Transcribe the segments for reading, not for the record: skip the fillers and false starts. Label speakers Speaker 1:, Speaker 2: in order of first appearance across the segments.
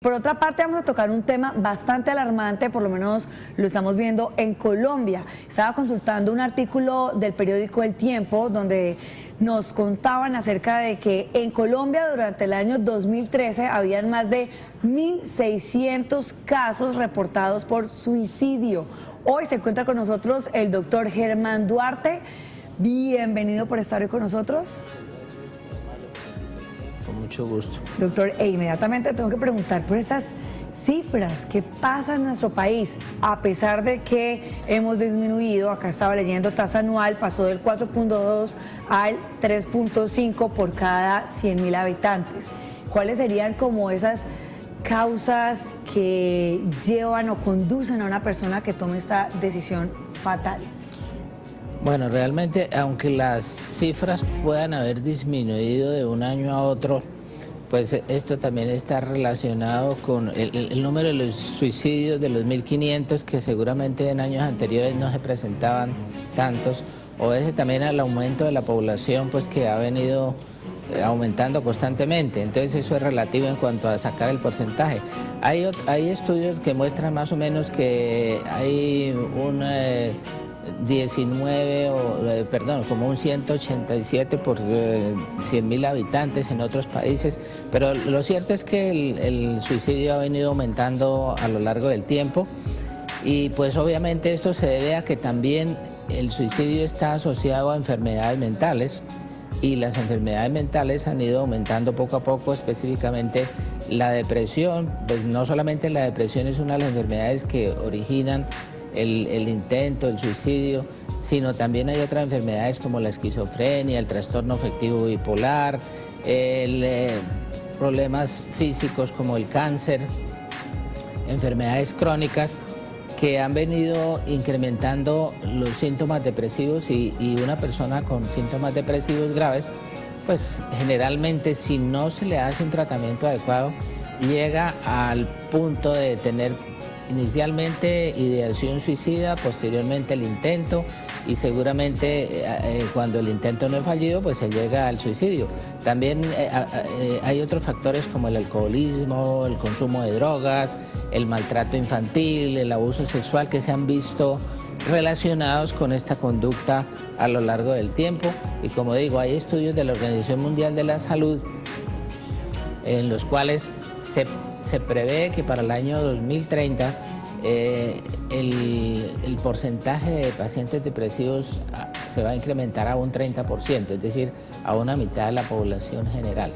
Speaker 1: Por otra parte, vamos a tocar un tema bastante alarmante, por lo menos lo estamos viendo en Colombia. Estaba consultando un artículo del periódico El Tiempo donde nos contaban acerca de que en Colombia durante el año 2013 habían más de 1.600 casos reportados por suicidio. Hoy se encuentra con nosotros el doctor Germán Duarte. Bienvenido por estar hoy con nosotros.
Speaker 2: Con mucho gusto.
Speaker 1: Doctor, inmediatamente tengo que preguntar por esas cifras. ¿Qué pasa en nuestro país? A pesar de que hemos disminuido, acá estaba leyendo, tasa anual pasó del 4.2 al 3.5 por cada 100.000 habitantes. ¿Cuáles serían como esas causas que llevan o conducen a una persona que tome esta decisión fatal?
Speaker 2: Bueno, realmente, aunque las cifras puedan haber disminuido de un año a otro, pues esto también está relacionado con el número de los suicidios de los 1.500, que seguramente en años anteriores no se presentaban tantos, obedece también al aumento de la población, pues que ha venido aumentando constantemente. Entonces eso es relativo en cuanto a sacar el porcentaje. Hay estudios que muestran más o menos que hay un como un 187 por 100.000 habitantes en otros países, pero lo cierto es que el suicidio ha venido aumentando a lo largo del tiempo y pues obviamente esto se debe a que también el suicidio está asociado a enfermedades mentales y las enfermedades mentales han ido aumentando poco a poco, específicamente la depresión. Pues no solamente la depresión es una de las enfermedades que originan el intento, el suicidio, sino también hay otras enfermedades como la esquizofrenia, el trastorno afectivo bipolar, problemas físicos como el cáncer, enfermedades crónicas que han venido incrementando los síntomas depresivos y una persona con síntomas depresivos graves, pues generalmente si no se le hace un tratamiento adecuado, llega al punto de tener inicialmente ideación suicida, posteriormente el intento y seguramente cuando el intento no es fallido, pues se llega al suicidio. También hay otros factores como el alcoholismo, el consumo de drogas, el maltrato infantil, el abuso sexual que se han visto relacionados con esta conducta a lo largo del tiempo. Y como digo, hay estudios de la Organización Mundial de la Salud en los cuales se prevé que para el año 2030 el porcentaje de pacientes depresivos se va a incrementar a un 30%, es decir, a una mitad de la población general.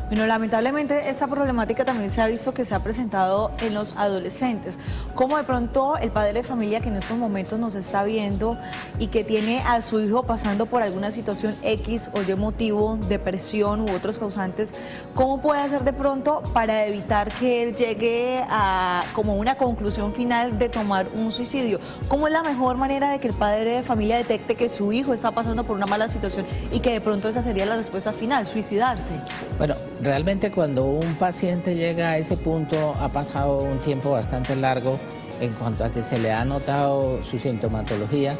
Speaker 3: Bueno, lamentablemente esa problemática también se ha visto que se ha presentado en los adolescentes. Como de pronto el padre de familia que en estos momentos nos está viendo y que tiene a su hijo pasando por alguna situación X o Y motivo, depresión u otros causantes, ¿cómo puede hacer de pronto para evitar que él llegue a como una conclusión final de tomar un suicidio? ¿Cómo es la mejor manera de que el padre de familia detecte que su hijo está pasando por una mala situación y que de pronto esa sería la respuesta final, suicidarse?
Speaker 2: Bueno, realmente cuando un paciente llega a ese punto ha pasado un tiempo bastante largo en cuanto a que se le ha notado su sintomatología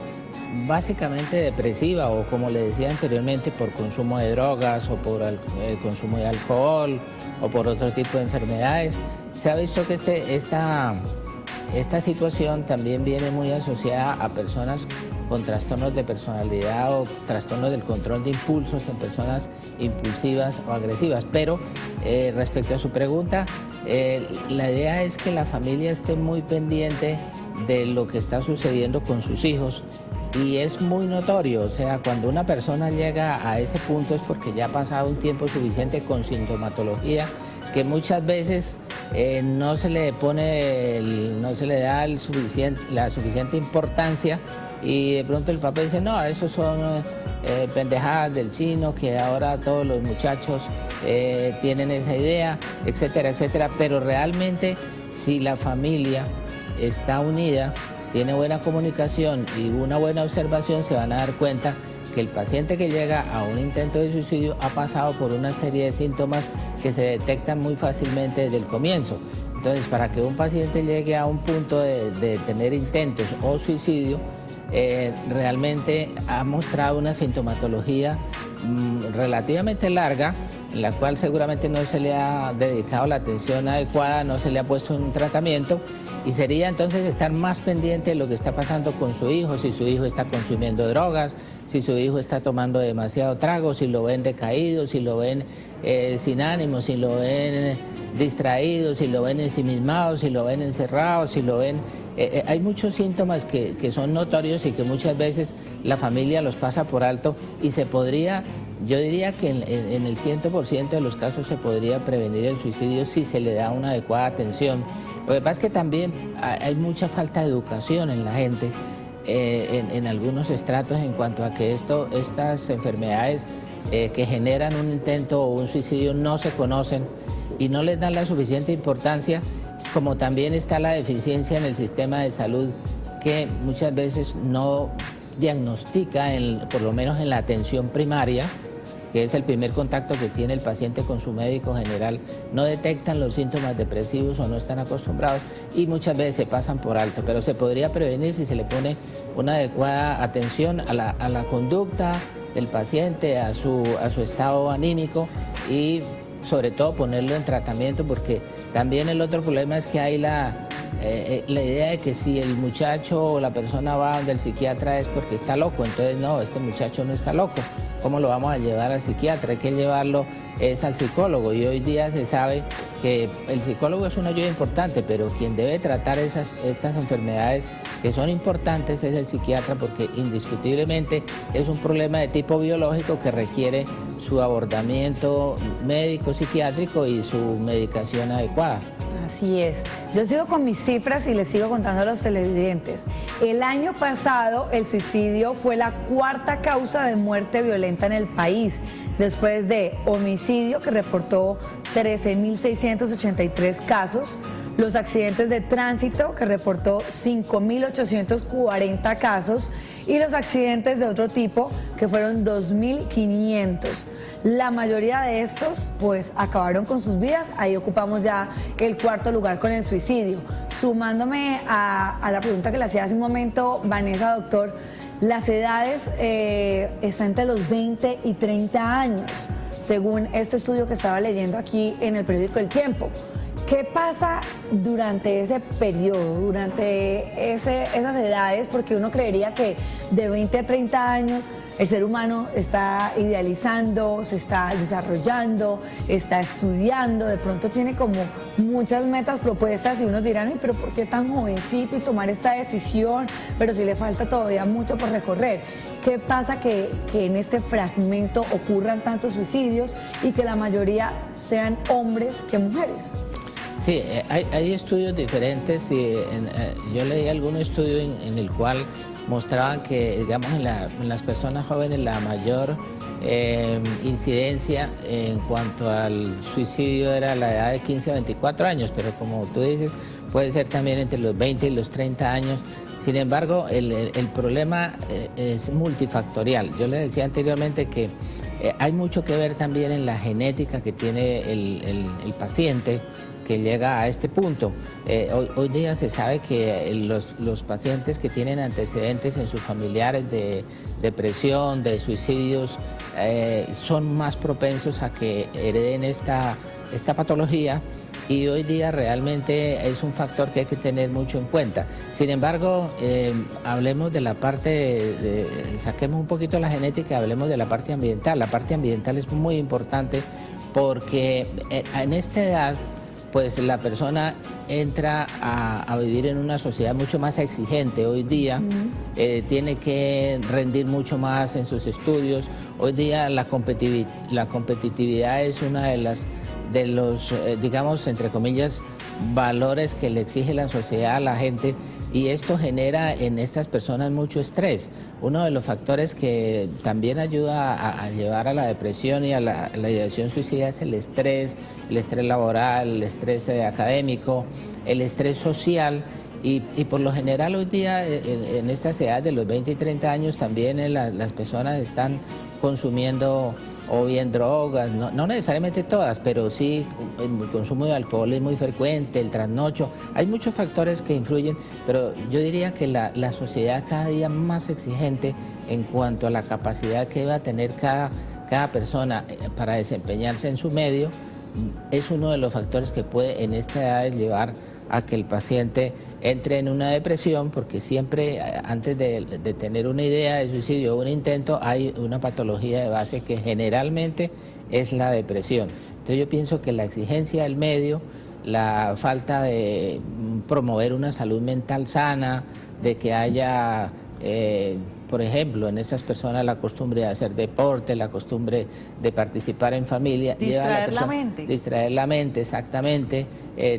Speaker 2: básicamente depresiva o, como le decía anteriormente, por consumo de drogas o por consumo de alcohol o por otro tipo de enfermedades. Se ha visto que esta situación también viene muy asociada a personas con trastornos de personalidad o trastornos del control de impulsos en personas impulsivas o agresivas. Pero respecto a su pregunta, la idea es que la familia esté muy pendiente de lo que está sucediendo con sus hijos y es muy notorio, o sea, cuando una persona llega a ese punto es porque ya ha pasado un tiempo suficiente con sintomatología que muchas veces no se le da la suficiente importancia y de pronto el papá dice, no, eso son pendejadas del chino, que ahora todos los muchachos tienen esa idea, etcétera, etcétera. Pero realmente si la familia está unida, tiene buena comunicación y una buena observación, se van a dar cuenta que el paciente que llega a un intento de suicidio ha pasado por una serie de síntomas que se detectan muy fácilmente desde el comienzo. Entonces, para que un paciente llegue a un punto de tener intentos o suicidio, realmente ha mostrado una sintomatología relativamente larga en la cual seguramente no se le ha dedicado la atención adecuada, no se le ha puesto un tratamiento, y sería entonces estar más pendiente de lo que está pasando con su hijo, si su hijo está consumiendo drogas, si su hijo está tomando demasiado trago, si lo ven decaído, si lo ven sin ánimo, si lo ven distraído, si lo ven ensimismado, si lo ven encerrado, si lo ven... hay muchos síntomas que son notorios y que muchas veces la familia los pasa por alto, y se podría, yo diría que en el 100% de los casos se podría prevenir el suicidio si se le da una adecuada atención. Lo que pasa es que también hay mucha falta de educación en la gente, en algunos estratos, en cuanto a que estas enfermedades que generan un intento o un suicidio no se conocen y no les dan la suficiente importancia, como también está la deficiencia en el sistema de salud, que muchas veces no diagnostica, por lo menos en la atención primaria, que es el primer contacto que tiene el paciente con su médico general, no detectan los síntomas depresivos o no están acostumbrados, y muchas veces se pasan por alto, pero se podría prevenir si se le pone una adecuada atención a la conducta del paciente, a su estado anímico, y sobre todo ponerlo en tratamiento, porque también el otro problema es que hay la idea de que si el muchacho o la persona va donde el psiquiatra es porque está loco. Entonces no, este muchacho no está loco, ¿cómo lo vamos a llevar al psiquiatra? Hay que llevarlo al psicólogo, y hoy día se sabe que el psicólogo es una ayuda importante, pero quien debe tratar estas enfermedades que son importantes es el psiquiatra, porque indiscutiblemente es un problema de tipo biológico que requiere su abordamiento médico, psiquiátrico y su medicación adecuada.
Speaker 1: Así es. Yo sigo con mis cifras y les sigo contando a los televidentes. El año pasado el suicidio fue la cuarta causa de muerte violenta en el país, después de homicidio, que reportó 13.683 casos, los accidentes de tránsito, que reportó 5.840 casos, y los accidentes de otro tipo, que fueron 2.500. La mayoría de estos pues acabaron con sus vidas. Ahí ocupamos ya el cuarto lugar con el suicidio. Sumándome a la pregunta que le hacía hace un momento Vanessa, doctor, las edades están entre los 20 y 30 años, según este estudio que estaba leyendo aquí en el periódico El Tiempo. ¿Qué pasa durante ese periodo, durante esas edades? Porque uno creería que de 20 a 30 años el ser humano está idealizando, se está desarrollando, está estudiando, de pronto tiene como muchas metas propuestas, y unos dirán, "Ay, pero ¿por qué tan jovencito y tomar esta decisión? Pero si le falta todavía mucho por recorrer". ¿Qué pasa que en este fragmento ocurran tantos suicidios y que la mayoría sean hombres que mujeres?
Speaker 2: Sí, hay estudios diferentes, y yo leí algún estudio en el cual mostraban que, digamos, en las personas jóvenes la mayor incidencia en cuanto al suicidio era la edad de 15 a 24 años, pero como tú dices, puede ser también entre los 20 y los 30 años. Sin embargo, el problema es multifactorial. Yo le decía anteriormente que hay mucho que ver también en la genética que tiene el paciente que llega a este punto. Hoy día se sabe que los pacientes que tienen antecedentes en sus familiares de depresión, de suicidios, son más propensos a que hereden esta patología, y hoy día realmente es un factor que hay que tener mucho en cuenta. Sin embargo, hablemos de la parte, saquemos un poquito la genética, hablemos de la parte ambiental. La parte ambiental es muy importante, porque en esta edad pues la persona entra a vivir en una sociedad mucho más exigente. Hoy día tiene que rendir mucho más en sus estudios. Hoy día la competitividad es una de los, digamos, entre comillas, valores que le exige la sociedad a la gente, y esto genera en estas personas mucho estrés. Uno de los factores que también ayuda a llevar a la depresión y a la ideación suicida es el estrés laboral, el estrés académico, el estrés social, y por lo general hoy día en estas edades de los 20 y 30 años también las personas están consumiendo o bien drogas, no necesariamente todas, pero sí el consumo de alcohol es muy frecuente, el trasnocho. Hay muchos factores que influyen, pero yo diría que la sociedad cada día más exigente en cuanto a la capacidad que debe tener cada cada persona para desempeñarse en su medio es uno de los factores que puede en esta edad llevar a que el paciente entre en una depresión, porque siempre antes de tener una idea de suicidio o un intento hay una patología de base que generalmente es la depresión. Entonces yo pienso que la exigencia del medio, la falta de promover una salud mental sana, de que haya, por ejemplo, en estas personas la costumbre de hacer deporte, la costumbre de participar en familia.
Speaker 3: Distraer la mente.
Speaker 2: Distraer la mente, exactamente,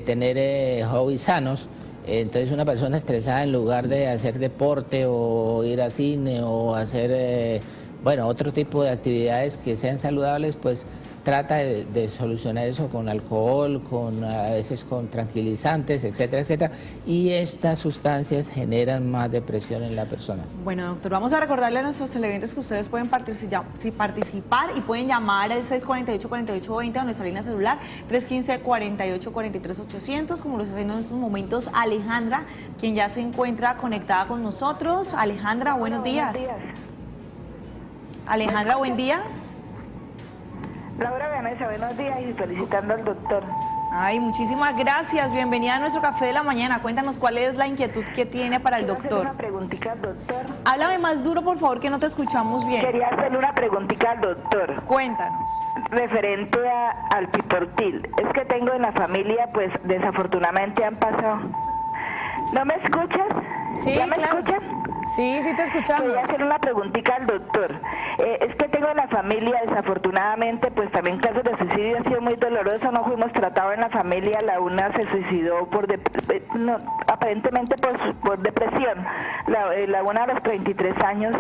Speaker 2: tener hobbies sanos. Entonces una persona estresada, en lugar de hacer deporte o ir a cine o hacer, bueno, otro tipo de actividades que sean saludables, pues trata de solucionar eso con alcohol, a veces con tranquilizantes, etcétera, etcétera. Y estas sustancias generan más depresión en la persona.
Speaker 3: Bueno, doctor, vamos a recordarle a nuestros televidentes que ustedes pueden participar y pueden llamar al 648-4820 a nuestra línea celular, 315-4843-800, como lo está haciendo en estos momentos Alejandra, quien ya se encuentra conectada con nosotros. Alejandra, buenos días. Alejandra, buen día.
Speaker 4: Laura Vanessa, buenos días y felicitando al doctor.
Speaker 3: Ay, muchísimas gracias. Bienvenida a nuestro café de la mañana. Cuéntanos cuál es la inquietud que tiene para el doctor.
Speaker 4: Hacer una preguntita al doctor.
Speaker 3: Háblame más duro, por favor, que no te escuchamos bien.
Speaker 4: Quería hacerle una preguntita al doctor.
Speaker 3: Cuéntanos.
Speaker 4: Referente al piportil. Es que tengo en la familia, pues desafortunadamente han pasado. ¿No me escuchas?
Speaker 1: Sí,
Speaker 4: ¿Ya me
Speaker 1: claro.
Speaker 4: escuchas?
Speaker 1: Sí, sí te escuchamos.
Speaker 4: Quería hacer una preguntita al doctor. Es que tengo en la familia, desafortunadamente, pues también casos de suicidio, ha sido muy doloroso, no fuimos tratados en la familia, la una se suicidó aparentemente por depresión. La una a los 33 años,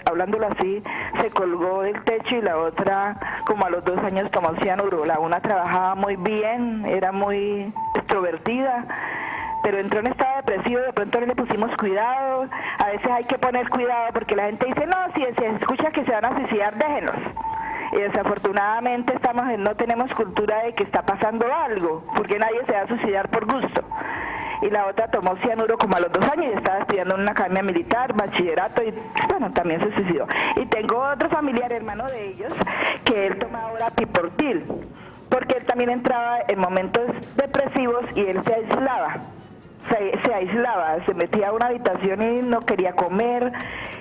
Speaker 4: hablándolo así, se colgó del techo y la otra como a los 2 años tomó cianuro. La una trabajaba muy bien, era muy extrovertida, pero entró en estado depresivo, de pronto no le pusimos cuidado. A veces hay que poner cuidado porque la gente dice, no, si se escucha que se van a suicidar, déjenlos. Y desafortunadamente no tenemos cultura de que está pasando algo, porque nadie se va a suicidar por gusto. Y la otra tomó cianuro como a los 2 años y estaba estudiando en una academia militar, bachillerato, y bueno, también se suicidó. Y tengo otro familiar, hermano de ellos, que él toma ahora piportil, porque él también entraba en momentos depresivos y él se aislaba. Se metía a una habitación y no quería comer,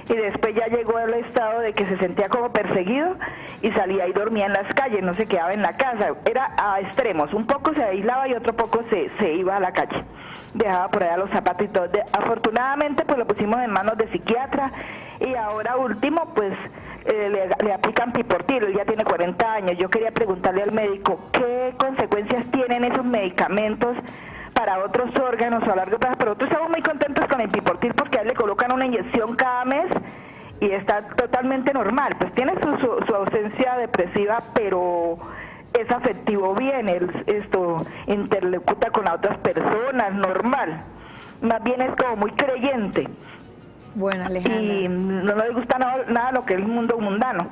Speaker 4: y después ya llegó al estado de que se sentía como perseguido y salía y dormía en las calles, no se quedaba en la casa, era a extremos, un poco se aislaba y otro poco se iba a la calle, dejaba por allá los zapatos y todo. Afortunadamente pues lo pusimos en manos de psiquiatra y ahora último pues le aplican piportil, él ya tiene 40 años. Yo quería preguntarle al médico qué consecuencias tienen esos medicamentos para otros órganos a largo plazo, pero nosotros estamos muy contentos con el piportil porque a él le colocan una inyección cada mes y está totalmente normal. Pues tiene su ausencia depresiva, pero es afectivo bien, él interlocuta con las otras personas, normal. Más bien es como muy creyente.
Speaker 1: Bueno, Alejandra.
Speaker 4: Y no le gusta nada lo que es el mundo mundano,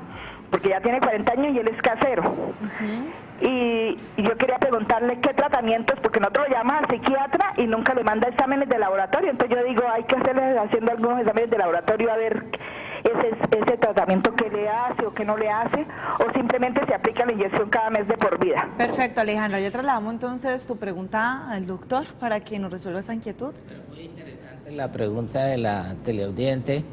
Speaker 4: porque ya tiene 40 años y él es casero. Y yo quería preguntarle qué tratamientos, porque nosotros lo llamamos al psiquiatra y nunca le manda exámenes de laboratorio, entonces yo digo, hay que haciendo algunos exámenes de laboratorio a ver ese tratamiento que le hace o que no le hace, o simplemente se aplica la inyección cada mes de por vida.
Speaker 3: Perfecto, Alejandra, ya trasladamos entonces tu pregunta al doctor para que nos resuelva esa inquietud.
Speaker 2: Pero muy interesante la pregunta de la teleaudiente.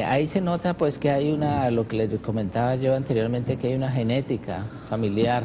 Speaker 2: Ahí se nota pues que hay lo que les comentaba yo anteriormente, que hay una genética familiar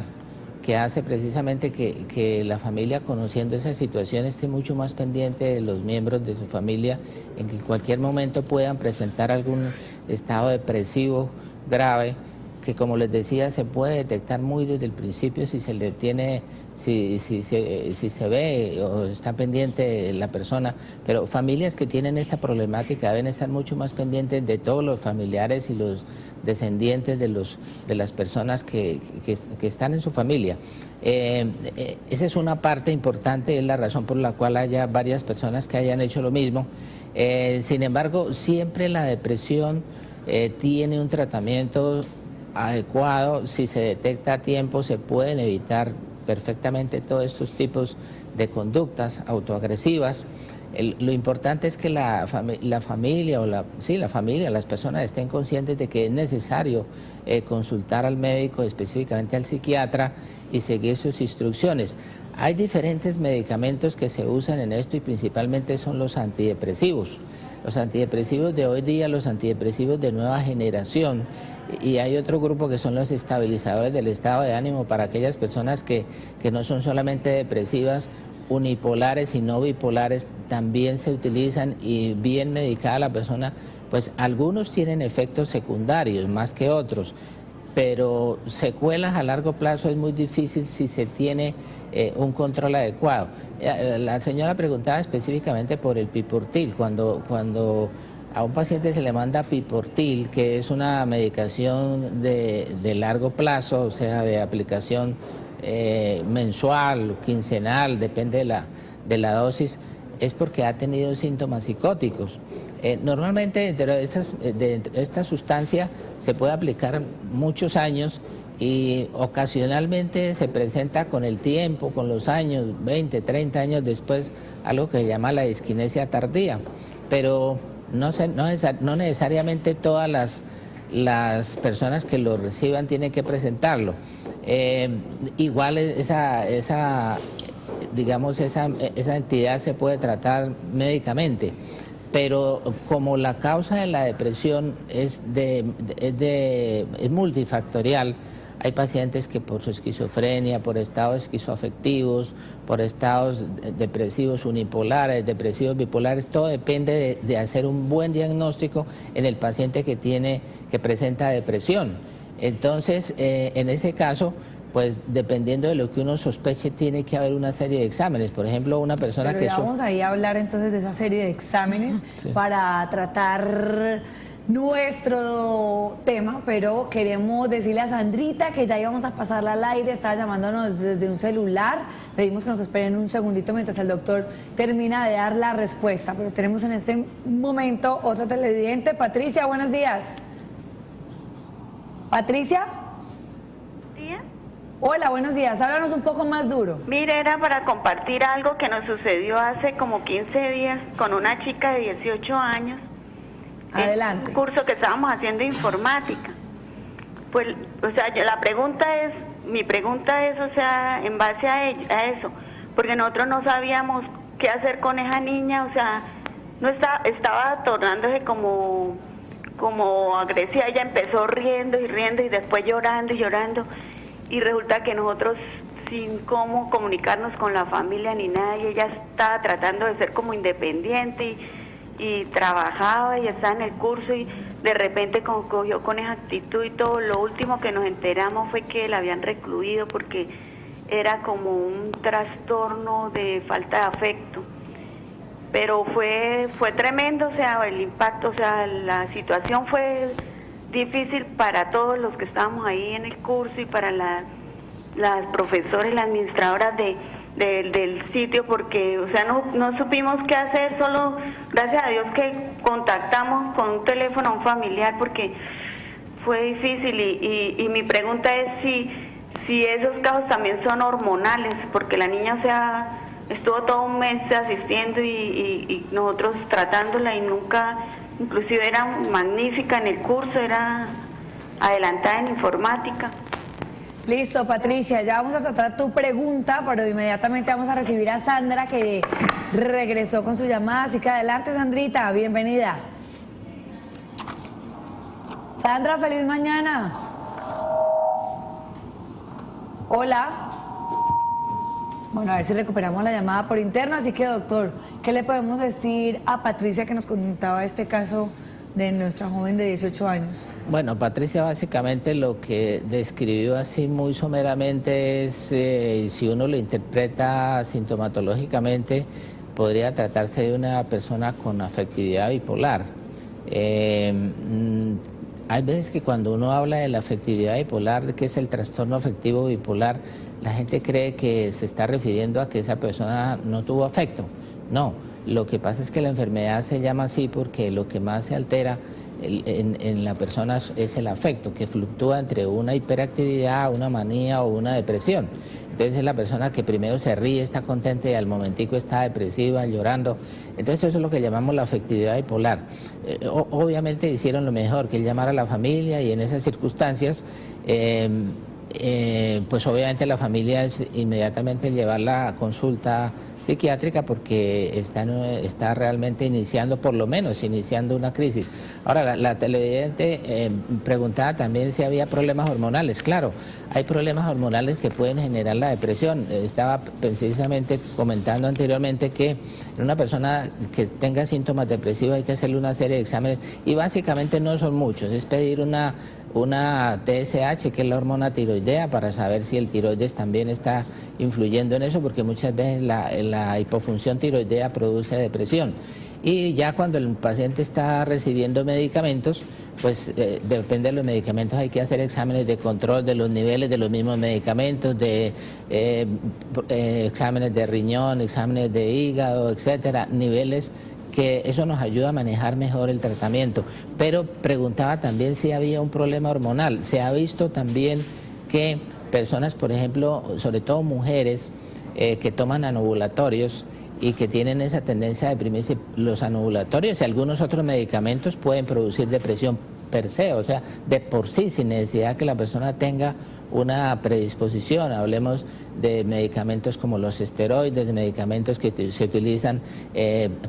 Speaker 2: que hace precisamente que la familia, conociendo esa situación, esté mucho más pendiente de los miembros de su familia, en que en cualquier momento puedan presentar algún estado depresivo grave, que como les decía se puede detectar muy desde el principio si se le tiene, si se ve o está pendiente la persona. Pero familias que tienen esta problemática deben estar mucho más pendientes de todos los familiares y los descendientes de las personas que están en su familia. Esa es una parte importante, es la razón por la cual haya varias personas que hayan hecho lo mismo. Sin embargo, siempre la depresión tiene un tratamiento adecuado. Si se detecta a tiempo, se pueden evitar perfectamente todos estos tipos de conductas autoagresivas. Lo importante es que la familia o la familia, las personas estén conscientes de que es necesario consultar al médico, específicamente al psiquiatra, y seguir sus instrucciones. Hay diferentes medicamentos que se usan en esto y principalmente son los antidepresivos. Los antidepresivos de hoy día, los antidepresivos de nueva generación, y hay otro grupo que son los estabilizadores del estado de ánimo para aquellas personas que no son solamente depresivas, unipolares y no bipolares, también se utilizan, y bien medicada la persona, pues algunos tienen efectos secundarios más que otros, pero secuelas a largo plazo es muy difícil si se tiene un control adecuado. La señora preguntaba específicamente por el piportil. Cuando a un paciente se le manda piportil, que es una medicación de largo plazo, o sea, de aplicación mensual, quincenal, depende de la dosis, es porque ha tenido síntomas psicóticos. Normalmente dentro de esta sustancia se puede aplicar muchos años y ocasionalmente se presenta con el tiempo, con los años, 20, 30 años después, algo que se llama la disquinesia tardía, pero no necesariamente todas las personas que lo reciban tienen que presentarlo. Igual esa entidad se puede tratar médicamente, pero como la causa de la depresión es multifactorial, hay pacientes que por su esquizofrenia, por estados esquizoafectivos, por estados depresivos unipolares, depresivos bipolares, todo depende de hacer un buen diagnóstico en el paciente que presenta depresión. Entonces, en ese caso, pues dependiendo de lo que uno sospeche, tiene que haber una serie de exámenes. Por ejemplo, una persona
Speaker 1: Pero vamos ahí a hablar entonces de esa serie de exámenes sí, para tratar nuestro tema, pero queremos decirle a Sandrita que ya íbamos a pasarla al aire, estaba llamándonos desde un celular, le dimos que nos esperen un segundito mientras el doctor termina de dar la respuesta, pero tenemos en este momento otra televidente. Patricia, buenos días. Patricia. Hola, buenos días. Háblanos un poco más duro.
Speaker 5: Mire, era para compartir algo que nos sucedió hace como 15 días con una chica de 18 años.
Speaker 1: Adelante.
Speaker 5: Un curso que estábamos haciendo informática. Pues, o sea, mi pregunta es, o sea, en base a eso, porque nosotros no sabíamos qué hacer con esa niña, o sea, no estaba tornándose como agresiva. Ella empezó riendo y después llorando y llorando. Y resulta que nosotros, sin cómo comunicarnos con la familia ni nada, y ella estaba tratando de ser como independiente y trabajaba y estaba en el curso, y de repente cogió con esa actitud y todo. Lo último que nos enteramos fue que la habían recluido porque era como un trastorno de falta de afecto. Pero fue tremendo, o sea, el impacto, o sea, la situación fue difícil para todos los que estábamos ahí en el curso y para las profesoras y las administradoras del sitio, porque, o sea, no supimos qué hacer. Solo gracias a Dios que contactamos con un teléfono a un familiar, porque fue difícil. Y mi pregunta es si esos casos también son hormonales, porque la niña, o sea, estuvo todo un mes asistiendo y nosotros tratándola, y nunca, inclusive era magnífica en el curso, era adelantada en informática.
Speaker 1: Listo, Patricia, ya vamos a tratar tu pregunta, pero inmediatamente vamos a recibir a Sandra, que regresó con su llamada. Así que adelante, Sandrita, bienvenida. Sandra, feliz mañana. Hola. Bueno, a ver si recuperamos la llamada por interno. Así que, doctor, ¿qué le podemos decir a Patricia, que nos contaba este caso de nuestra joven de 18 años?
Speaker 2: Bueno, Patricia básicamente lo que describió así muy someramente es, si uno lo interpreta sintomatológicamente, podría tratarse de una persona con afectividad bipolar. Hay veces que cuando uno habla de la afectividad bipolar, que es el trastorno afectivo bipolar, la gente cree que se está refiriendo a que esa persona no tuvo afecto. No, lo que pasa es que la enfermedad se llama así porque lo que más se altera en la persona es el afecto, que fluctúa entre una hiperactividad, una manía o una depresión. Entonces es la persona que primero se ríe, está contenta y al momentico está depresiva, llorando. Entonces eso es lo que llamamos la afectividad bipolar. Obviamente hicieron lo mejor, que es llamar a la familia, y en esas circunstancias pues obviamente la familia es inmediatamente llevarla a consulta psiquiátrica porque está realmente iniciando, por lo menos iniciando una crisis. Ahora, la televidente preguntaba también si había problemas hormonales. Claro, hay problemas hormonales que pueden generar la depresión. Estaba precisamente comentando anteriormente que en una persona que tenga síntomas depresivos hay que hacerle una serie de exámenes y básicamente no son muchos, es pedir una TSH, que es la hormona tiroidea, para saber si el tiroides también está influyendo en eso, porque muchas veces la hipofunción tiroidea produce depresión. Y ya cuando el paciente está recibiendo medicamentos, pues depende de los medicamentos, hay que hacer exámenes de control de los niveles de los mismos medicamentos, exámenes de riñón, exámenes de hígado, etcétera, niveles que eso nos ayuda a manejar mejor el tratamiento. Pero preguntaba también si había un problema hormonal. Se ha visto también que personas, por ejemplo, sobre todo mujeres, que toman anovulatorios y que tienen esa tendencia a deprimirse, los anovulatorios y algunos otros medicamentos pueden producir depresión per se, o sea, de por sí, sin necesidad que la persona tenga una predisposición. Hablemos de medicamentos como los esteroides, de medicamentos que se utilizan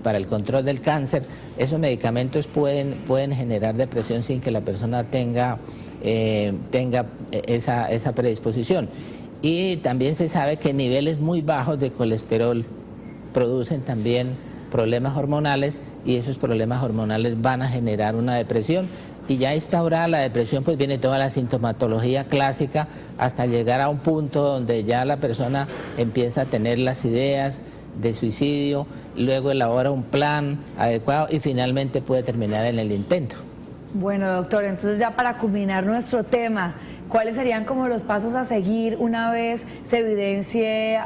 Speaker 2: para el control del cáncer. Esos medicamentos pueden generar depresión sin que la persona tenga esa predisposición. Y también se sabe que niveles muy bajos de colesterol producen también problemas hormonales, y esos problemas hormonales van a generar una depresión. Y ya instaurada la depresión, pues viene toda la sintomatología clásica hasta llegar a un punto donde ya la persona empieza a tener las ideas de suicidio, luego elabora un plan adecuado y finalmente puede terminar en el intento.
Speaker 1: Bueno, doctor, entonces ya para culminar nuestro tema, ¿cuáles serían como los pasos a seguir una vez se evidencie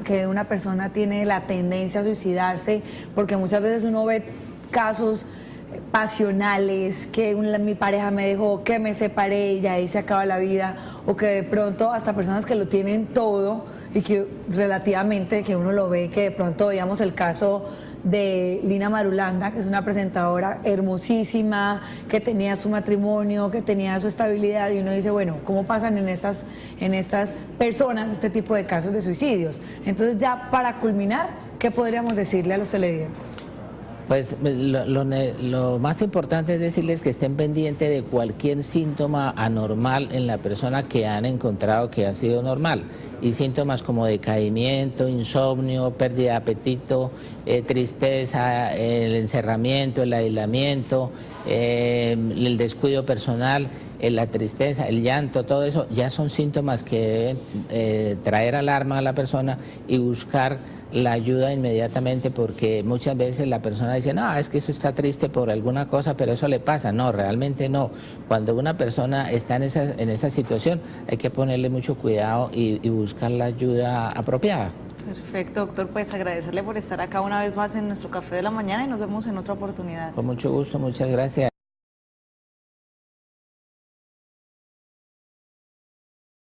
Speaker 1: que una persona tiene la tendencia a suicidarse? Porque muchas veces uno ve casos pasionales, que mi pareja me dejó, que me separé y ahí se acaba la vida, o que de pronto hasta personas que lo tienen todo y que relativamente, que uno lo ve, que de pronto veíamos el caso de Lina Marulanda, que es una presentadora hermosísima, que tenía su matrimonio, que tenía su estabilidad, y uno dice, bueno, ¿cómo pasan en estas personas este tipo de casos de suicidios? Entonces, ya para culminar, ¿qué podríamos decirle a los televidentes?
Speaker 2: Pues lo más importante es decirles que estén pendientes de cualquier síntoma anormal en la persona que han encontrado que ha sido normal. Y síntomas como decaimiento, insomnio, pérdida de apetito, tristeza, el encerramiento, el aislamiento, el descuido personal, la tristeza, el llanto, todo eso ya son síntomas que deben traer alarma a la persona y buscar la ayuda inmediatamente, porque muchas veces la persona dice, no, es que eso está triste por alguna cosa, pero eso le pasa. No, realmente no. Cuando una persona está en esa situación, hay que ponerle mucho cuidado y buscar la ayuda apropiada.
Speaker 3: Perfecto, doctor, pues agradecerle por estar acá una vez más en nuestro Café de la Mañana y nos vemos en otra oportunidad.
Speaker 2: Con mucho gusto, muchas gracias.